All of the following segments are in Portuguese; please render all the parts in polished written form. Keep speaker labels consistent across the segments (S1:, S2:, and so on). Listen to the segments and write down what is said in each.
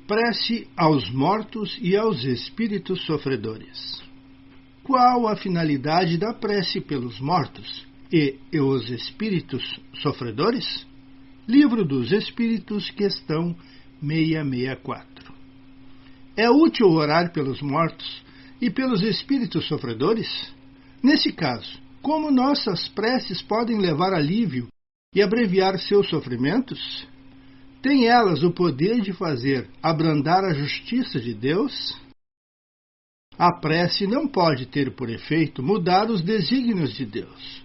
S1: Prece aos mortos e aos espíritos sofredores. Qual a finalidade da prece pelos mortos e os espíritos sofredores? Livro dos Espíritos, questão 664. É útil orar pelos mortos e pelos espíritos sofredores? Nesse caso, como nossas preces podem levar alívio e abreviar seus sofrimentos? Têm elas o poder de fazer abrandar a justiça de Deus? A prece não pode ter por efeito mudar os desígnios de Deus,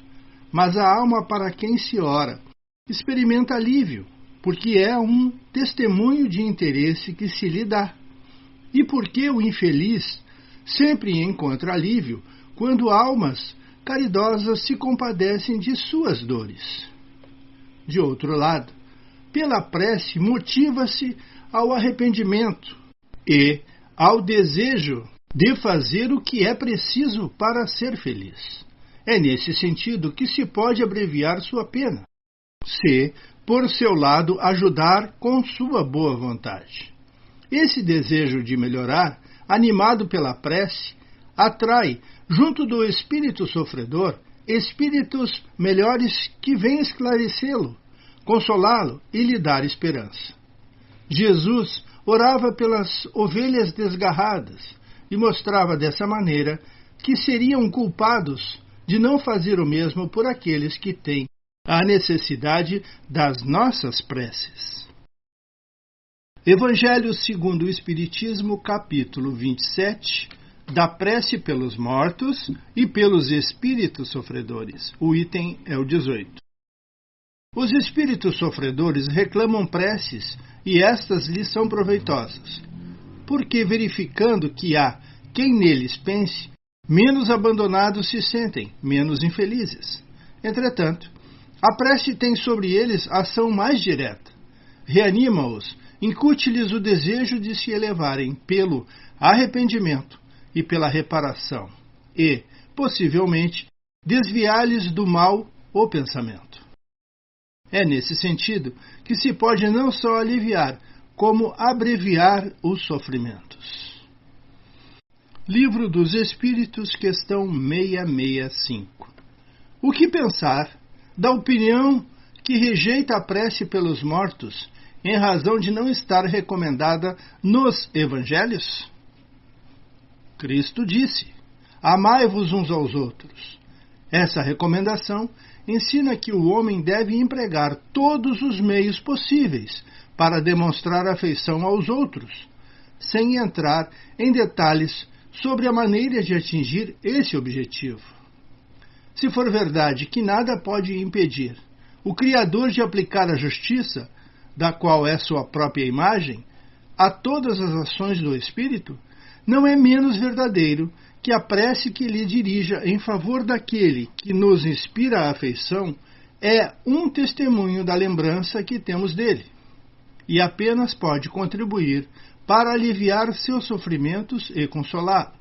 S1: mas a alma para quem se ora experimenta alívio, porque é um testemunho de interesse que se lhe dá, e porque o infeliz sempre encontra alívio quando almas caridosas se compadecem de suas dores. De outro lado, pela prece motiva-se ao arrependimento e ao desejo de fazer o que é preciso para ser feliz. É nesse sentido que se pode abreviar sua pena, se, por seu lado, ajudar com sua boa vontade. Esse desejo de melhorar, animado pela prece, atrai, junto do espírito sofredor, espíritos melhores que vêm esclarecê-lo, consolá-lo e lhe dar esperança. Jesus orava pelas ovelhas desgarradas e mostrava dessa maneira que seriam culpados de não fazer o mesmo por aqueles que têm a necessidade das nossas preces. Evangelho segundo o Espiritismo, capítulo 27, da prece pelos mortos e pelos espíritos sofredores. O item é o 18. Os espíritos sofredores reclamam preces e estas lhes são proveitosas, porque verificando que há quem neles pense, menos abandonados se sentem, menos infelizes. Entretanto, a prece tem sobre eles ação mais direta. Reanima-os, incute-lhes o desejo de se elevarem pelo arrependimento e pela reparação, e, possivelmente, desviar-lhes do mal o pensamento. É nesse sentido que se pode não só aliviar, como abreviar os sofrimentos. Livro dos Espíritos, questão 665. O que pensar da opinião que rejeita a prece pelos mortos em razão de não estar recomendada nos Evangelhos? Cristo disse: amai-vos uns aos outros. Essa recomendação ensina que o homem deve empregar todos os meios possíveis para demonstrar afeição aos outros, sem entrar em detalhes sobre a maneira de atingir esse objetivo. Se for verdade que nada pode impedir o Criador de aplicar a justiça, da qual é sua própria imagem, a todas as ações do Espírito, não é menos verdadeiro que a prece que lhe dirija em favor daquele que nos inspira a afeição é um testemunho da lembrança que temos dele, e apenas pode contribuir para aliviar seus sofrimentos e consolá-lo.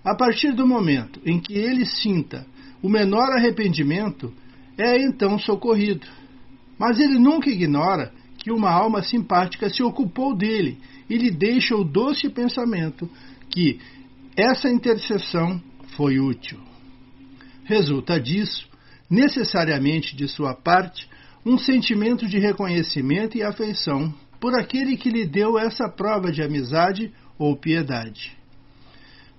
S1: A partir do momento em que ele sinta o menor arrependimento, é então socorrido. Mas ele nunca ignora que uma alma simpática se ocupou dele e lhe deixa o doce pensamento que essa intercessão foi útil. Resulta disso, necessariamente de sua parte, um sentimento de reconhecimento e afeição por aquele que lhe deu essa prova de amizade ou piedade.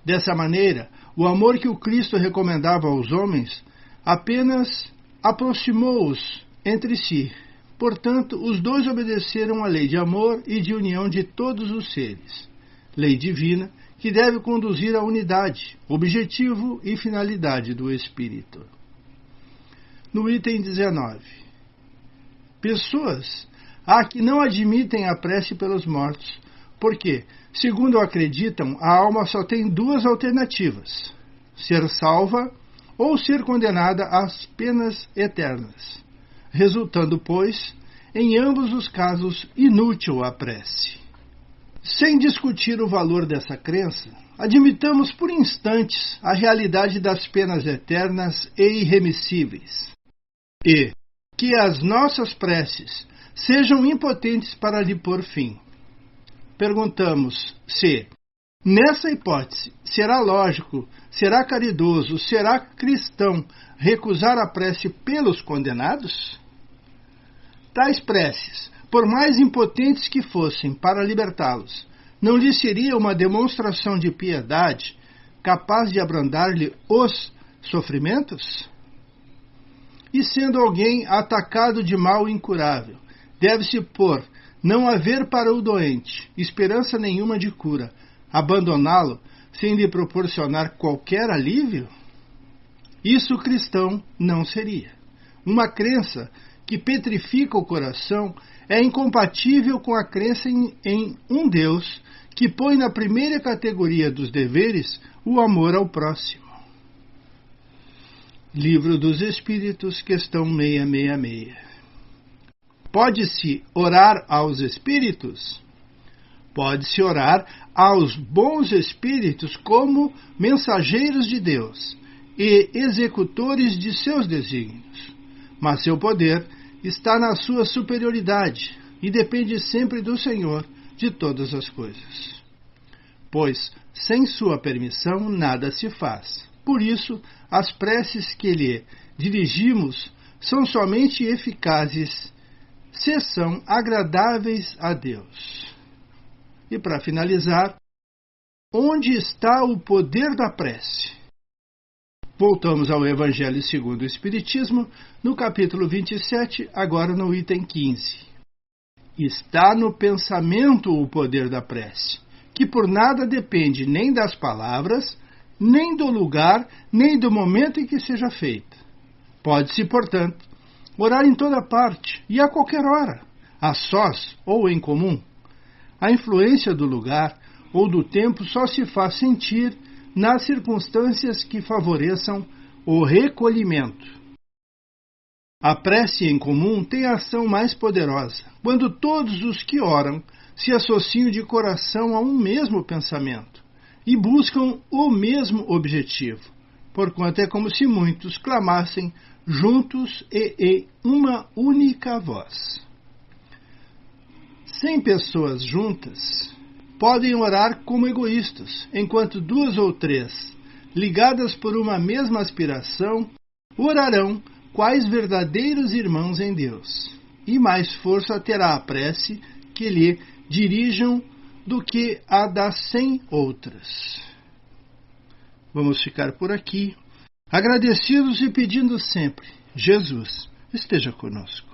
S1: Dessa maneira, o amor que o Cristo recomendava aos homens apenas aproximou-os entre si. Portanto, os dois obedeceram à lei de amor e de união de todos os seres, lei divina que deve conduzir à unidade, objetivo e finalidade do Espírito. No item 19. Pessoas há que não admitem a prece pelos mortos, porque, segundo acreditam, a alma só tem duas alternativas: ser salva ou ser condenada às penas eternas, resultando, pois, em ambos os casos, inútil a prece. Sem discutir o valor dessa crença, admitamos por instantes a realidade das penas eternas e irremissíveis, e que as nossas preces sejam impotentes para lhe pôr fim. perguntamos se, nessa hipótese, será lógico, será caridoso, será cristão recusar a prece pelos condenados? Tais preces, por mais impotentes que fossem para libertá-los, não lhe seria uma demonstração de piedade capaz de abrandar-lhe os sofrimentos? E sendo alguém atacado de mal incurável, deve-se por não haver para o doente esperança nenhuma de cura, abandoná-lo sem lhe proporcionar qualquer alívio? Isso cristão não seria. Uma crença que petrifica o coração é incompatível com a crença em um Deus que põe na primeira categoria dos deveres o amor ao próximo. Livro dos Espíritos, questão 666. Pode-se orar aos espíritos? Pode-se orar aos bons espíritos como mensageiros de Deus e executores de seus desígnios, mas seu poder está na sua superioridade e depende sempre do Senhor de todas as coisas. Pois, sem sua permissão, nada se faz. Por isso, as preces que lhe dirigimos são somente eficazes se são agradáveis a Deus. E para finalizar, onde está o poder da prece? Voltamos ao Evangelho segundo o Espiritismo, no capítulo 27, agora no item 15. Está no pensamento o poder da prece, que por nada depende nem das palavras, nem do lugar, nem do momento em que seja feita. Pode-se, portanto, orar em toda parte e a qualquer hora, a sós ou em comum. A influência do lugar ou do tempo só se faz sentir nas circunstâncias que favoreçam o recolhimento. A prece em comum tem ação mais poderosa quando todos os que oram se associam de coração a um mesmo pensamento e buscam o mesmo objetivo, porquanto é como se muitos clamassem juntos e em uma única voz. 100 pessoas juntas podem orar como egoístas, enquanto 2 ou 3, ligadas por uma mesma aspiração, orarão quais verdadeiros irmãos em Deus, e mais força terá a prece que lhe dirijam do que a das 100 outras. Vamos ficar por aqui, agradecidos e pedindo sempre: Jesus esteja conosco.